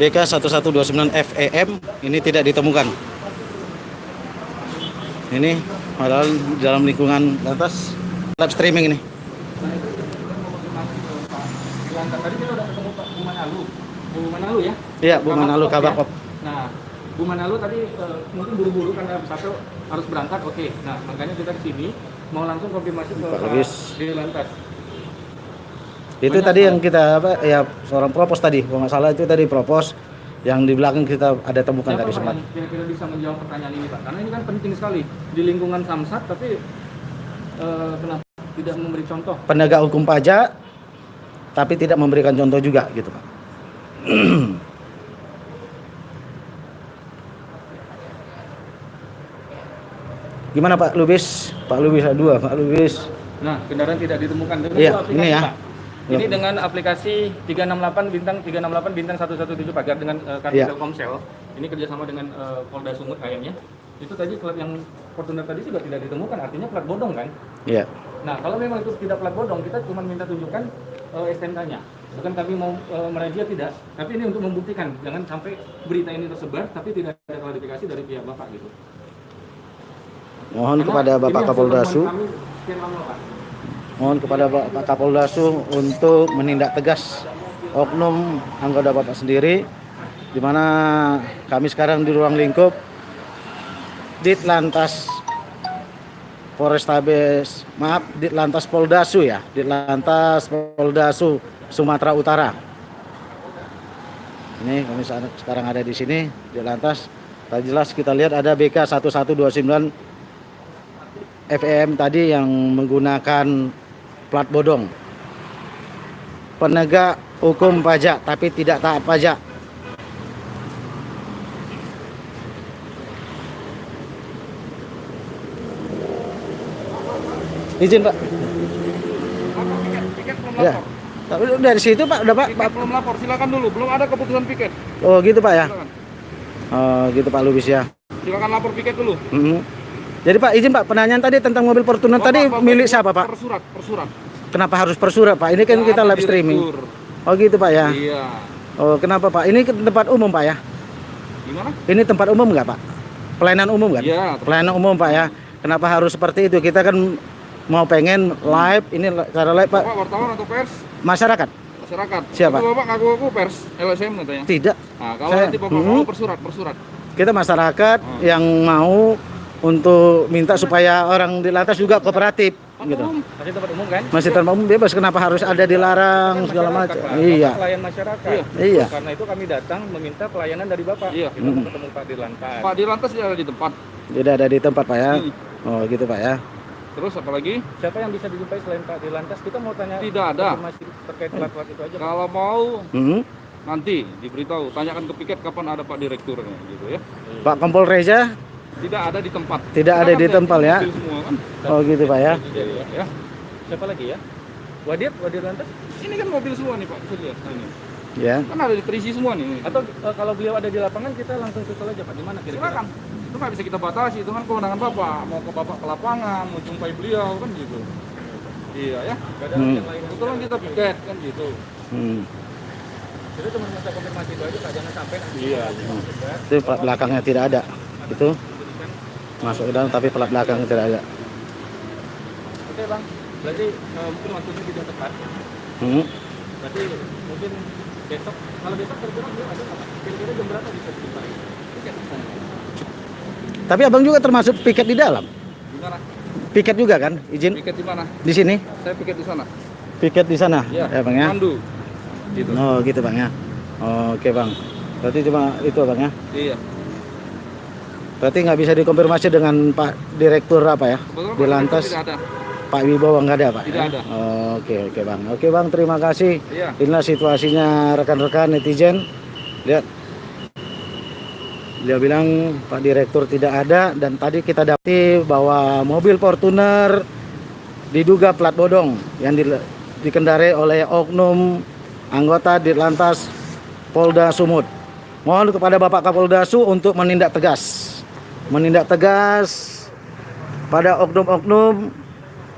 BK 1129 FEM ini tidak ditemukan. Ini padahal dalam lingkungan atas live streaming ini. Tadi kita udah ketemu Pak Bu Manalu ya? Iya, Bu Manalu Kabakop. Nah, Bu Manalu tadi mungkin buru-buru karena satu harus berangkat. Oke. Nah, makanya kita ke sini mau langsung konfirmasi ke Pak Dirlantas. Itu tadi yang kita ya seorang propos tadi, kalau nggak salah itu tadi propos yang di belakang kita ada temukan tadi sempat. Kira-kira bisa menjawab pertanyaan ini Pak? Karena ini kan penting sekali di lingkungan Samsat, tapi kenapa tidak memberi contoh? Penegak hukum pajak, tapi tidak memberikan contoh juga gitu Pak. Gimana Pak Lubis? Pak Lubis A2, Pak Lubis. Nah, kendaraan tidak ditemukan dengan Iya, aplikasi, ini ya. Pak. Ini dengan aplikasi 368 bintang 117 pagar dengan kartu Iya. Telkomsel. Ini kerjasama dengan Polda Sumut kayaknya. Itu tadi plat yang Fortuner tadi juga tidak ditemukan, artinya plat bodong kan? Iya. Nah, kalau memang itu tidak plat bodong, kita cuma minta tunjukkan STNK-nya. Bukan kami mau merazia tidak, tapi ini untuk membuktikan jangan sampai berita ini tersebar tapi tidak ada klarifikasi dari pihak Bapak gitu. Mohon kepada Bapak Kapoldasu. Mohon kepada Bapak Kapoldasu untuk menindak tegas oknum anggota Bapak sendiri, di mana kami sekarang di ruang lingkup Ditlantas Polrestabes, Ditlantas Poldasu ya, Ditlantas Poldasu Sumatera Utara. Ini kami sekarang ada di sini Ditlantas. Tadi jelas kita lihat ada BK 1129 FEM tadi yang menggunakan plat bodong. Penegak hukum pajak tapi tidak taat pajak. Izin Pak. Piket belum Ya. lapor. Tapi dari situ Pak udah Pak. Piket belum lapor, silakan dulu. Belum ada keputusan piket. Oh gitu Pak ya. Silakan. Oh gitu Pak Lubis ya. Silakan lapor piket dulu. Jadi Pak izin Pak, penanyaan tadi tentang mobil Fortuner tadi milik siapa Pak? Persurat. Kenapa harus persurat Pak? Ini kan kita live streaming. Oh gitu Pak ya. Iya. Oh kenapa Pak? Ini tempat umum Pak ya? Gimana? Ini tempat umum nggak Pak? Pelayanan umum kan? Iya. Pelayanan umum Pak ya. Kenapa harus seperti itu? Kita kan mau pengen live, ini cara live Pak. Bapak wartawan atau pers? Masyarakat. Masyarakat. Siapa? Itu Bapak ngaku-ngaku pers LSM katanya. Tidak. Nah, kalau nanti Bapak mau persurat. Kita masyarakat yang mau untuk minta supaya orang di lantas juga kooperatif gitu. Masih tempat umum kan? Masih tempat umum bebas, kenapa harus ada dilarang segala macam? Iya. Pelayan masyarakat. Iya. Karena itu kami datang meminta pelayanan dari Bapak. Iya. Kita mau ketemu Pak Dirlantas. Pak Dirlantas tidak ada di tempat. Tidak ada di tempat Pak ya. Oh gitu Pak ya. Terus apa lagi? Siapa yang bisa dijumpai selain Pak Dirlantas? Kita mau tanya. Tidak ada. Informasi terkait plat-plat itu aja. Pak. Kalau mau nanti diberitahu, tanyakan ke piket kapan ada Pak Direkturnya gitu ya. Pak Kompol Reza Tidak ada di tempat. tidak ada di tempat ya. Semua kan. Oh gitu Pak ya. Ya. Siapa lagi ya? Wadir Lantas? Ini kan mobil semua nih Pak, bisa lihat ini. Ya. Kan ada terisi semua nih. Atau kalau beliau ada di lapangan kita langsung susul aja Pak. Di mana kira-kira? Silakan. Itu nggak bisa kita batasi, itu kan kewenangan Bapak. Mau ke Bapak ke lapangan, mau jumpai beliau kan gitu. Iya ya. Gak ada yang lain. Kebetulan kita piket kan gitu. Kita cuma minta konfirmasi itu aja Pak. Jangan sampai nanti. Iya. Itu plat belakangnya tidak ada. Itu masuk ke dalam tapi plat belakangnya tidak ada. Oke Bang. Berarti mungkin waktunya tidak tepat. Berarti mungkin besok. Kalau besok kira-kira beliau ada nggak Pak? Kira-kira jam berapa bisa dijumpai? Piket di sana. Tapi abang juga termasuk piket di dalam. Gimana? Piket juga kan? Izin Piket di mana? di sini. Saya piket di sana. Piket di sana. Iya. Ya Bang ya. Pandu. Gitu. Oh gitu Bang ya. Oh, oke Bang. Berarti cuma itu Bang ya. Iya. Berarti nggak bisa dikonfirmasi dengan Pak Direktur apa ya? Kebetulan Di Pak lantas Direktur tidak ada. Pak Wibowo nggak ada Pak? Tidak ya? ada. Oh, oke Bang. Oke Bang, terima kasih. Iya. Inilah situasinya rekan-rekan netizen. Lihat. Dia bilang Pak Direktur tidak ada dan tadi kita dapati bahwa mobil Fortuner diduga plat bodong yang dikendarai oleh oknum anggota Ditlantas Polda Sumut. Mohon kepada Bapak Kapoldasu untuk menindak tegas pada oknum-oknum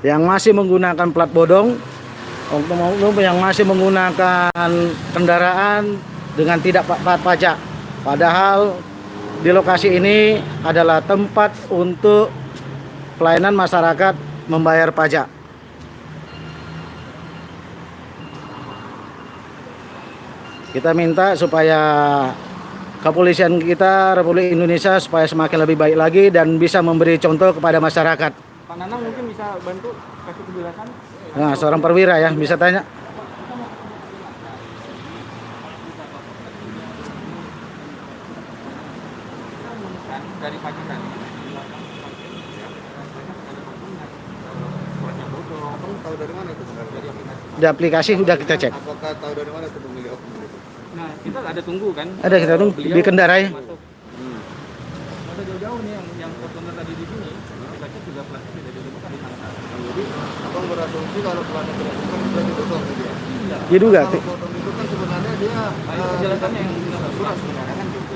yang masih menggunakan plat bodong, oknum-oknum yang masih menggunakan kendaraan dengan tidak pajak. Padahal di lokasi ini adalah tempat untuk pelayanan masyarakat membayar pajak. Kita minta supaya kepolisian kita Republik Indonesia supaya semakin lebih baik lagi dan bisa memberi contoh kepada masyarakat. Pak Nanang mungkin bisa bantu kasih penjelasan. Nah, seorang perwira ya bisa tanya. Dari pacitan. Abang tahu dari mana itu sebenarnya? Di aplikasi sudah kita cek. Apakah tahu dari mana itu pemilik oknum itu? Nah, kita ada tunggu kan. Ada kita tunggu Beliau dikendarai. masuk. Masa jauh-jauh nih yang Fortuner tadi di sini, kita cek juga plastik tidak ditemukan di sana. Jadi abang berasumsi kalau pelatih tidak bukan berarti bodong gitu ya? Diduga. Kalau bodong itu kan sebenarnya dia Penjelasannya yang surat sebenarnya kan gitu.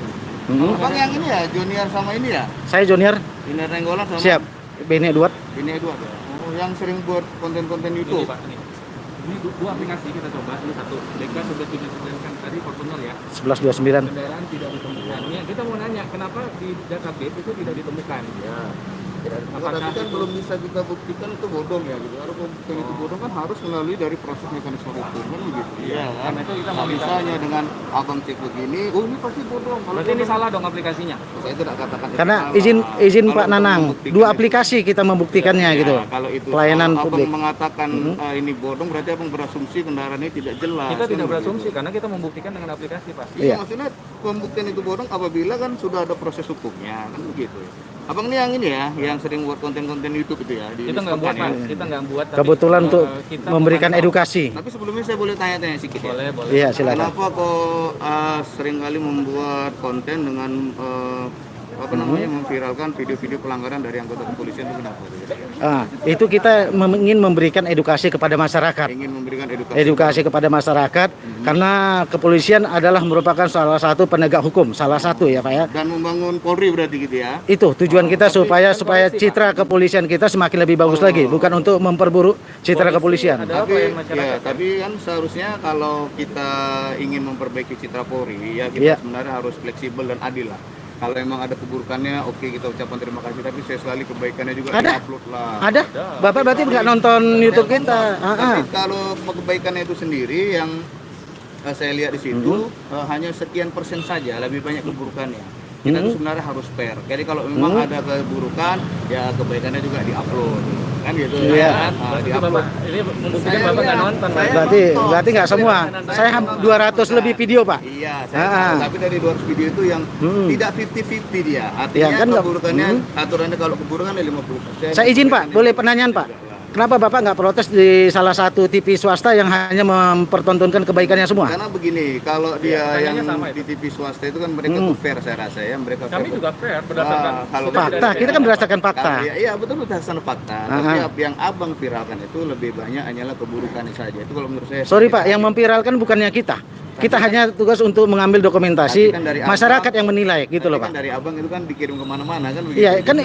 Hmm. Abang yang ini ya, junior sama ini ya? Saya Junior. Junior Nenggolan sama Siap. Bini Edward. Ini Edward ya? Oh, yang sering buat konten-konten ini YouTube. Pak nih. Ini dua aplikasi kita coba. Ini satu, DK sudah kan tadi Fortuner ya. 1129. Kendaraan tidak ditemukan. Ini kita mau nanya kenapa di database itu tidak ditemukan? Ya. Apakah Tapi kan itu- belum bisa kita buktikan itu bodong ya gitu. Kalau buktikan itu bodong kan harus melalui dari proses mekanisme hukum kan begitu. Iya kan? Karena itu kita Nggak mau minta. bisanya dengan abang cek begini, oh ini pasti bodong. Kalau Berarti ini bodong, salah dong aplikasinya. saya tidak katakan itu Karena salah. izin Kalau Pak untuk Nanang, membuktikan dua itu- aplikasi kita membuktikannya Ya, gitu. Kalau itu Pelayanan salah, publik. abang mengatakan ini bodong, berarti abang berasumsi kendaraan ini tidak jelas. Kita kan tidak begitu. berasumsi karena kita membuktikan dengan aplikasi Pak. Iya, Iya. maksudnya pembuktian itu bodong apabila kan sudah ada proses hukumnya kan begitu. Abang ini yang ini ya, yang sering buat konten-konten YouTube itu ya. Di Kita nggak buat Instagram Pak, ya. kita nggak buat. tapi, Kebetulan untuk kita memberikan memantau. edukasi. Tapi sebelumnya saya boleh tanya-tanya sedikit ya. Boleh, boleh. Iya, silakan. Kenapa kok sering kali membuat konten dengan apa namanya memviralkan video-video pelanggaran dari anggota kepolisian itu kenapa? Itu kita ingin memberikan edukasi kepada masyarakat. Ingin memberikan edukasi. Edukasi kepada masyarakat karena kepolisian adalah merupakan salah satu penegak hukum, salah satu ya Pak ya. Dan membangun Polri berarti gitu ya. Itu tujuan kita supaya kan supaya polisi, citra kepolisian kita semakin lebih bagus lagi, bukan untuk memperburuk citra Polisi kepolisian. ada- Tapi apa yang masyarakat ya, ya? tapi kan seharusnya kalau kita ingin memperbaiki citra Polri ya kita Iya. sebenarnya harus fleksibel dan adil lah. Kalau emang ada keburukannya, oke kita ucapkan terima kasih. Tapi sekali kebaikannya juga Ada. diupload lah. Ada? Bapak berarti nggak nonton YouTube kita? Tapi kalau kebaikannya itu sendiri yang saya lihat di situ hanya sekian persen saja, lebih banyak keburukannya. Kita tuh sebenarnya harus fair. Jadi kalau memang ada keburukan, ya kebaikannya juga diupload, kan gitu. Iya. Kan? Berarti Diupload. Bapak ini membuktikan Bapak nggak nonton Pak. Berarti nggak semua. Saya 200 lebih video Pak. Iya, saya tahu. Tapi dari 200 video itu yang tidak 50-50 dia. Artinya Ya, kan nggak- keburukannya, aturannya kalau keburukan 50%. Saya izin Pak, boleh pertanyaan Pak. Kenapa Bapak nggak protes di salah satu TV swasta yang hanya mempertontonkan kebaikannya semua? Karena begini, kalau dia pertanyaannya yang sama di TV swasta itu kan mereka tuh fair saya rasa ya, mereka Kami fair. juga fair berdasarkan kalau Fakta, kita kan berdasarkan fakta. Iya betul berdasarkan fakta. Tapi yang abang viralkan itu lebih banyak hanyalah keburukannya saja. Itu kalau menurut saya. Sorry Pak, yang memviralkan bukannya kita. Kita hanya tugas untuk mengambil dokumentasi, Tapi kan dari masyarakat abang- yang menilai gitu loh Kan Pak. dari abang itu kan dikirim kemana-mana kan begitu. Iya, kan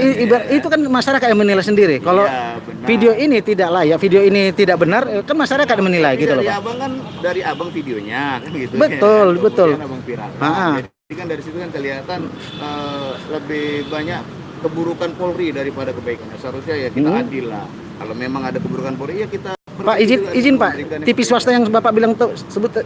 itu kan masyarakat yang menilai sendiri. Kalau Iya, benar. video ini tidak layak, video ini tidak benar, kan masyarakat yang menilai Tapi gitu loh dari Pak. abang kan dari abang videonya kan gitu. Betul, Kemudian betul. Abang viral. Ah. Jadi kan dari situ kan kelihatan lebih banyak keburukan Polri daripada kebaikannya. Seharusnya ya kita adil lah. Kalau memang ada keburukan Polri ya kita Pak izin Pak, TV swasta yang Bapak bilang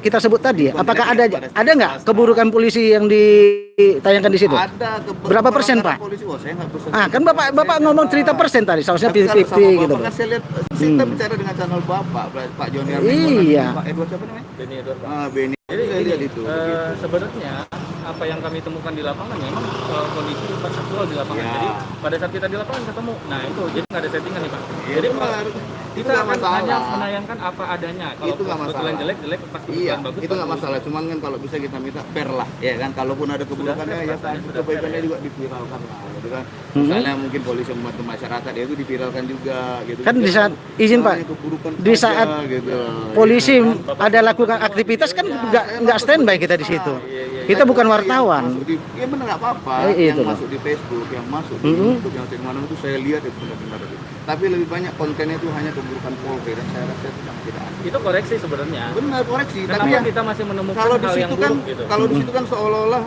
kita sebut tadi, apakah ada nggak keburukan polisi yang ditayangkan di situ? ada Berapa persen, Pak? Polisi, oh, saya nggak bisa. Kan Bapak ngomong cerita persen tadi, seharusnya Tapi kalau 50-50 sama gitu. Bapak kan saya lihat kita bicara dengan channel Bapak, Pak Joni Armando, Iya. Pak Edward siapa namanya? Benny Edward Pak. Beni. Jadi Saya lihat itu. sebenarnya apa yang kami temukan di lapangan memang kondisi faktual di lapangan. Ya. Jadi pada saat kita di lapangan ketemu, nah itu jadi nggak ada settingan nih Pak. Iya, Jadi benar. kita Itu nggak akan masalah. hanya menayangkan apa adanya. Kalau Itu nggak kebetulan masalah. jelek pasti Iya, bukan bagus. itu nggak masalah. Cuman kan kalau bisa kita minta fair lah, ya kan. Kalaupun ada keburukannya, fair, ya Pak. kan Sudah kebaikannya fair, ya. juga diviralkan lah, gitu kan. Misalnya mungkin polisi membantu masyarakat, ya itu diviralkan juga, gitu. Kan di saat Jangan izin Pak, hanya keburukan di saja, saat gitu. polisi ada lakukan aktivitas kan nggak standby kita di situ. Kita bukan wartawan. Iya benar nggak apa-apa. Itu Yang loh. masuk di Facebook, yang masuk di YouTube, yang di mana itu saya lihat itu benar-benar. tapi lebih banyak kontennya itu hanya keburukan Polri dan saya rasa itu sangat tidak adil. Itu koreksi sebenarnya. Benar koreksi, Kenapa tapi yang kita masih menemukan kalau di hal yang situ kan buruk gitu? kalau di situ kan seolah-olah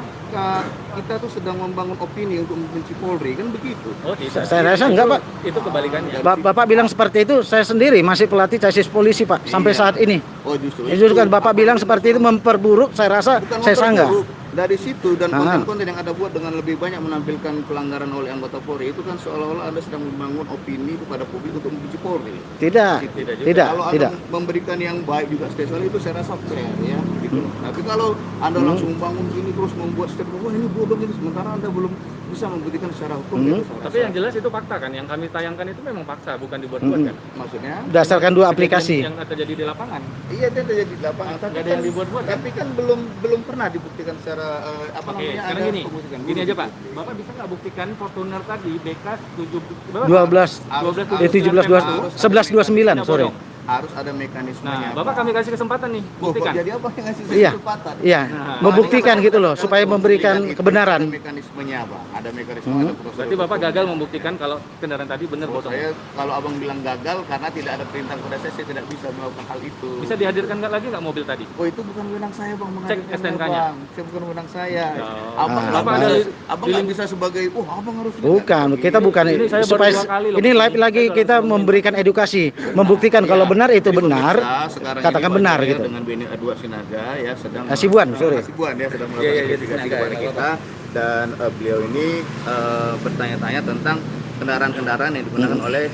kita tuh sedang membangun opini untuk membenci Polri kan begitu. Oh, tidak. Saya rasa enggak, Pak. Itu kebalikannya. Bapak bilang seperti itu, saya sendiri masih pelatih tesis polisi, Pak, sampai Iya. saat ini. Oh justru Justru kan Bapak bilang seperti itu memperburuk, saya rasa bukan saya sanggah. memperburuk. Dari situ dan Ah. konten-konten yang Anda buat dengan lebih banyak menampilkan pelanggaran oleh anggota Polri itu kan seolah-olah Anda sedang membangun opini kepada publik untuk membenci Polri. Tidak, Tidak juga. tidak, Kalau tidak. Anda memberikan yang baik juga sekali itu saya rasa fair ya gitu. Tapi kalau Anda langsung membangun ini terus membuat statement wah ini bodoh ini sementara Anda belum bisa membuktikan secara hukum itu saya Tapi rasa. yang jelas itu fakta kan, yang kami tayangkan itu memang fakta, bukan dibuat-buat kan. Maksudnya Berdasarkan dua Kejadian aplikasi. yang terjadi di lapangan. iya itu terjadi di lapangan tapi Nggak ada yang dibuat-buat, kan? tapi kan belum pernah dibuktikan secara apa Oke, namanya sekarang ada gini, pembuktian. gini aja Pak. Bapak bisa nggak buktikan Fortuner tadi BK 12 17 11 29 sore. Harus ada mekanismenya. Nah, Bapak kami kasih kesempatan nih, Oh, kok buktikan. jadi apa yang ngasih Iya. kesempatan? Iya, Nah, membuktikan gitu loh Kalau supaya memberikan itu kebenaran. Ada mekanismenya, Bang. Ada mekanisme, ada prosedur. Berarti Bapak gagal membuktikan kalau kendaraan tadi benar Oh, bodong. saya kalau Abang bilang gagal karena tidak ada perintah kepada saya tidak bisa melakukan hal itu. Bisa dihadirkan nggak lagi nggak mobil tadi? Oh, itu bukan wewenang saya, Bang. Cek menghadirkannya, STNK-nya. Bang. Saya bukan wewenang saya. Oh. Abang nggak Bapak bisa, ada Abang nggak bisa sebagai, Abang harus Bukan, kita bukan Ini saya baru supaya 2 kali loh ini live kesini. lagi kita memberikan edukasi, membuktikan kalau benar itu Jadi benar, pemirsa, sekarang katakan ini Pak benar Junior gitu. Dengan Beni Adua Sinaga ya sedang Hasibuan, sorry. Hasibuan ya sedang Iya, melakukan iya, investigasi Sinaga, kepada ya, kita dan beliau ini bertanya-tanya tentang kendaraan-kendaraan yang digunakan oleh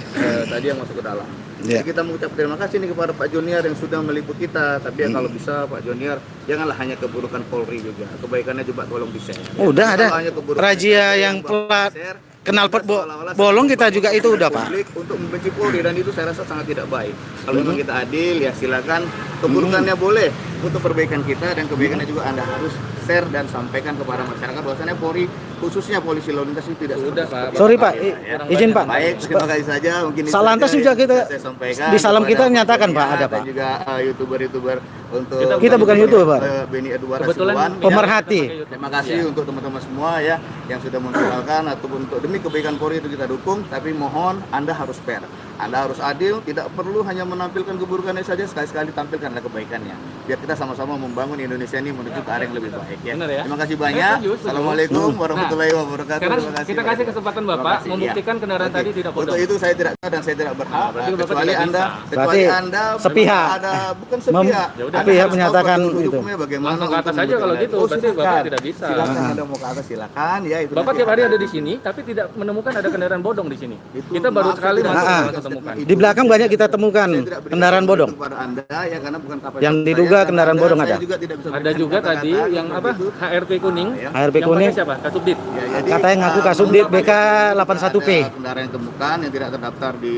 tadi yang masuk ke dalam. Iya. Jadi kita mengucap terima kasih nih kepada Pak Junior yang sudah meliput kita. Tapi ya kalau bisa Pak Junior janganlah hanya keburukan Polri juga, kebaikannya juga tolong di-share. Udah ada Kalau hanya keburukan razia saja yang Bapak plat share, knalpot kita seolah-olah bolong sedang kita juga itu udah, Pak. publik untuk membenci Polri dan itu saya rasa sangat tidak baik. Kalau memang kita adil ya silakan, keburukannya boleh untuk perbaikan kita dan kebaikannya juga Anda harus share dan sampaikan kepada masyarakat bahwasanya Polri khususnya polisi lalu lintas itu tidak Sudah, seperti Pak. itu. Sorry Pak, Ya. izin Pak. Baik, terima kasih saja. Mungkin itu Salantas saja juga yang kita bisa saya sampaikan di salam kepada kita Pak nyatakan, Pak, Junior ada, dan Pak. juga youtuber-youtuber untuk Kita bukan YouTuber. Beni Edward Kebetulan Hasibuan. Pemerhati. Terima kasih Iya. untuk teman-teman semua ya yang sudah memviralkan ataupun untuk demi kebaikan Polri itu kita dukung, tapi mohon Anda harus fair. Anda harus adil, tidak perlu hanya menampilkan keburukannya saja, sekali-sekali tampilkanlah kebaikannya. Biar kita sama-sama membangun Indonesia ini menuju ke arah yang lebih baik ya. Benar ya? Terima kasih banyak. Setuju, setuju. Assalamualaikum warahmatullahi wabarakatuh. Sekarang Terima kasih kita kasih banyak. kesempatan Terima Bapak kasih, membuktikan ya. kendaraan Oke. tadi tidak bodong. Untuk itu saya tidak tahu dan saya tidak berhak. berarti Bapak Kecuali tidak Anda, bisa. kecuali Berarti Anda sepihak. ada bukan sepihak. Ya udah. Anda Sepihak harus tahu menyatakan prosedur itu. hukumnya bagaimana Langsung ke atas untuk saja kalau membuktikan. gitu, Oh, berarti silakan. Bapak tidak bisa. Silakan Anda mau ke atas silakan ya itu. Bapak nanti tiap hari akan- ada di sini, tapi tidak menemukan ada kendaraan bodong di sini. Itu Kita baru maaf, sekali saya tidak masuk Ah, baru berikan ketemukan. statement Di belakang banyak kita temukan Saya tidak berikan kendaraan statement bodong. kepada Anda ya karena bukan kapasitas Yang saya, diduga karena kendaraan Anda, bodong saya ada. juga tidak bisa Ada berikan juga kata-kata tadi yang seperti apa? itu. HRP kuning. Ya. HRP Yang kuning. pakai siapa? Kasubdit. Ya, jadi, Katanya ngaku Kasubdit BK 81P. ada kendaraan yang ditemukan yang tidak terdaftar di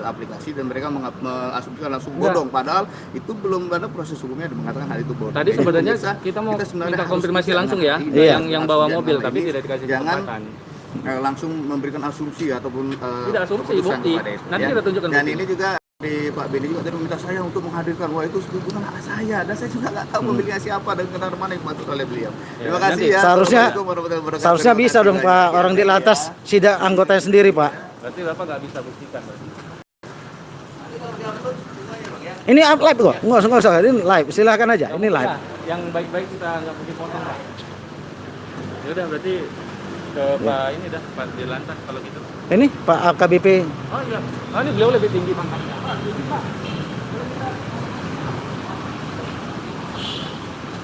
aplikasi dan mereka mengasumsikan langsung Enggak. bodong padahal itu belum ada proses hukumnya yang mengatakan hal itu bodong. Tadi Jadi sebenarnya pemirsa, kita mau sebenarnya minta harus konfirmasi bijak langsung ya, menghadapi Iya. yang bawa kasus mobil yang tapi ini. tidak dikasih Jangan kesempatan. langsung memberikan asumsi ataupun Tidak asumsi, keputusan bukti. kepada itu, Nanti ya. kita tunjukkan Dan bukti. ini juga di Pak Beni juga tadi meminta saya untuk menghadirkan wah itu bukan hak saya dan saya juga nggak tahu pemiliknya siapa dan kendaraan mana yang dimaksud oleh beliau. Terima kasih nanti. ya. Seharusnya Assalamualaikum warahmatullahi wabarakatuh. Seharusnya Terima bisa kasih dong banyak. Pak, orang di lantas sidak anggotanya sendiri, Pak. Berarti Bapak nggak bisa buktikan. Berarti. Ini up live kok, nggak usah, ini live, silahkan aja, ini live. Nah, yang baik-baik kita nggak mungkin potong Pak. Ya udah berarti ke Pak ini dah Pak di lantas kalau gitu. Ini Pak AKBP, Oh iya. Oh ini beliau lebih tinggi pangkatnya. Pak, tinggi, Pak.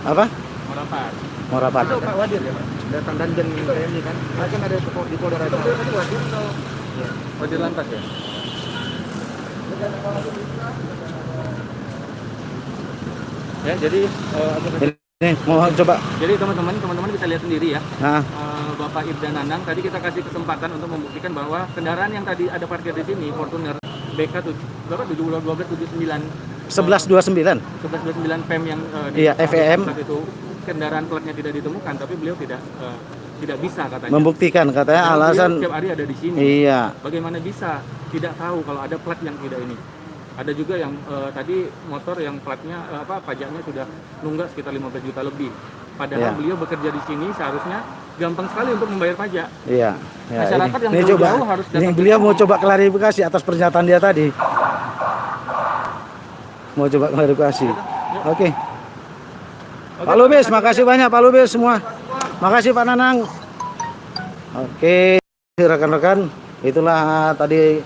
apa? Mau rapat. Mau rapat. Itu Pak Wadir ya Pak. Datang dan ini kan, kan ada di Polda Itu beliau tadi Wadir atau Wadir lantas ya? Ya jadi Ini mau coba. jadi teman-teman bisa lihat sendiri ya. Nah, Bapak Ibda Nanang tadi kita kasih kesempatan untuk membuktikan bahwa kendaraan yang tadi ada parkir di sini Fortuner BK 1279 1129. 1129 PEM yang Iya, FEM. saat itu kendaraan platnya tidak ditemukan tapi beliau tidak bisa katanya. Membuktikan katanya Padahal beliau alasan. setiap hari ada di sini. Iya. Bagaimana bisa tidak tahu kalau ada plat yang tidak ini? Ada juga yang tadi motor yang platnya pajaknya sudah nunggak sekitar 15 juta lebih. Padahal Iya. beliau bekerja di sini seharusnya gampang sekali untuk membayar pajak. Iya. Ya, Masyarakat yang ini jauh-jauh coba, harus ini datang. beliau mau coba klarifikasi atas pernyataan dia tadi. Mau coba klarifikasi. Oke. Pak Lubis, makasih banyak Pak Lubis semua. Makasih Pak Nanang. Oke, rekan-rekan, itulah tadi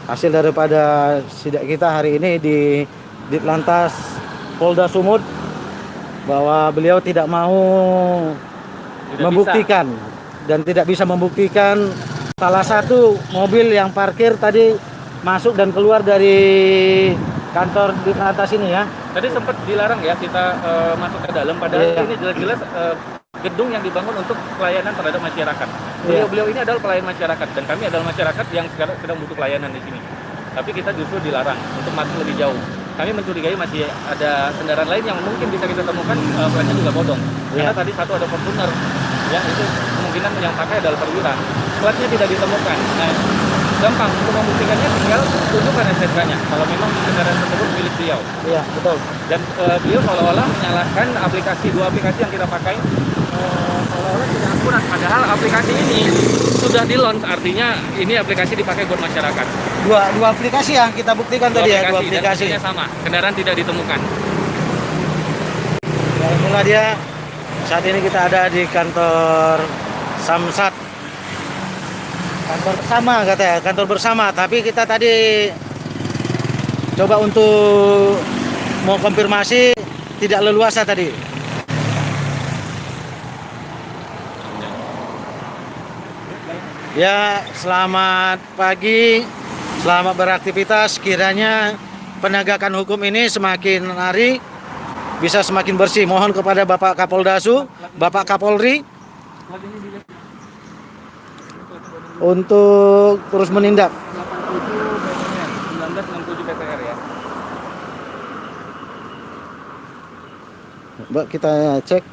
hasil daripada sidak kita hari ini di Ditlantas Polda Sumut, bahwa beliau tidak mau membuktikan dan tidak bisa membuktikan salah satu mobil yang parkir tadi masuk dan keluar dari kantor Ditlantas ini ya. Tadi sempat dilarang ya kita masuk ke dalam, padahal Iya. ini jelas-jelas gedung yang dibangun untuk pelayanan terhadap masyarakat. Iya. Beliau ini adalah pelayan masyarakat dan kami adalah masyarakat yang sekarang sedang butuh pelayanan di sini. Tapi kita justru dilarang untuk masuk lebih jauh. Kami mencurigai masih ada kendaraan lain yang mungkin bisa kita temukan platnya juga bodong. Iya. Karena tadi satu ada Fortuner, ya itu kemungkinan yang pakai adalah perwira. Platnya tidak ditemukan. Nah, gampang untuk membuktikannya, tinggal tunjukkan STNK-nya kalau memang kendaraan tersebut milik beliau. Iya, betul. Dan beliau seolah-olah menyalahkan dua aplikasi yang kita pakai seolah-olah tidak akurat. Padahal aplikasi ini sudah di-launch, artinya ini aplikasi dipakai buat masyarakat. Dua aplikasi yang kita buktikan tadi ya, dua dan aplikasi. hasilnya sama, kendaraan tidak ditemukan. Mula dia saat ini kita ada di kantor Samsat. Kantor bersama katanya, kantor bersama. Tapi kita tadi coba untuk mau konfirmasi tidak leluasa tadi. Ya, selamat pagi, selamat beraktivitas. Kiranya penegakan hukum ini semakin hari bisa semakin bersih. Mohon kepada Bapak Kapoldasu, Bapak Kapolri untuk terus menindak. 1967 PTR ya. Mbak, kita cek.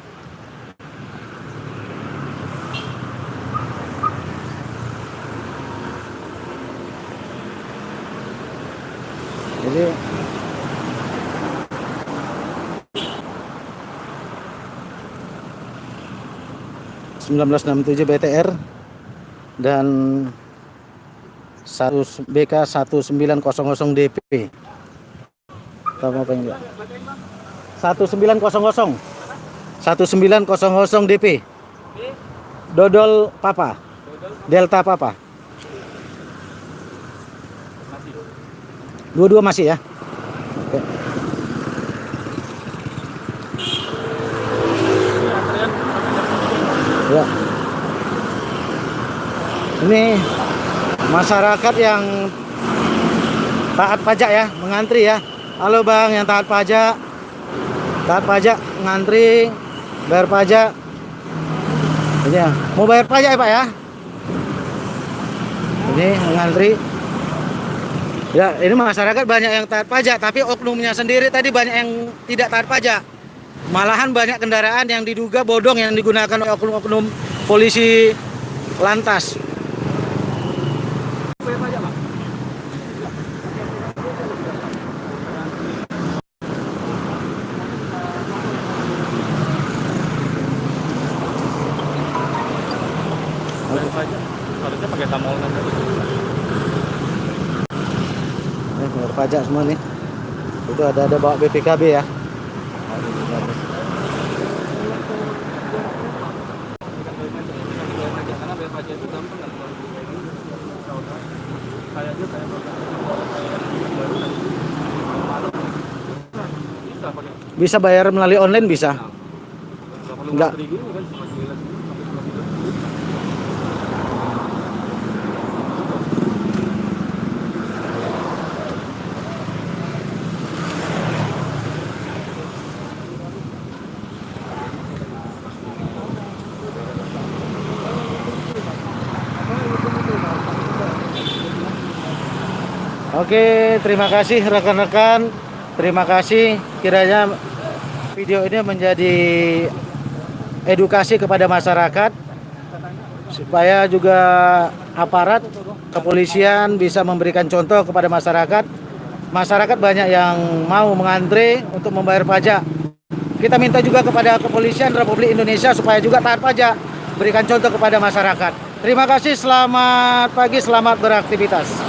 Jadi 1967 BTR dan 1 BK 1900 DP. Tahu apa yang dia? 1900 1900 DP. Dodol Papa. Delta Papa. Dua-dua masih ya. Oke. Ya. Ini masyarakat yang taat pajak ya, mengantri ya. Halo Bang, yang taat pajak. Taat pajak, ngantri, bayar pajak. Ini ya, mau bayar pajak ya Pak ya. Ini mengantri. Ya, ini masyarakat banyak yang taat pajak, tapi oknumnya sendiri tadi banyak yang tidak taat pajak. Malahan banyak kendaraan yang diduga bodong yang digunakan oleh oknum-oknum polisi lantas. Bayar pajak harusnya pakai tamol nanti. Bayar pajak semua nih. Itu ada bawa BPKB ya. Karena bayar pajak itu gampang kan kalau kayak dia kayak bisa pakai. Bisa bayar melalui online bisa. Enggak. Oke, terima kasih rekan-rekan. Terima kasih, kiranya video ini menjadi edukasi kepada masyarakat supaya juga aparat kepolisian bisa memberikan contoh kepada masyarakat. Masyarakat banyak yang mau mengantri untuk membayar pajak. Kita minta juga kepada kepolisian Republik Indonesia supaya juga taat pajak. berikan contoh kepada masyarakat. Terima kasih, selamat pagi, selamat beraktivitas.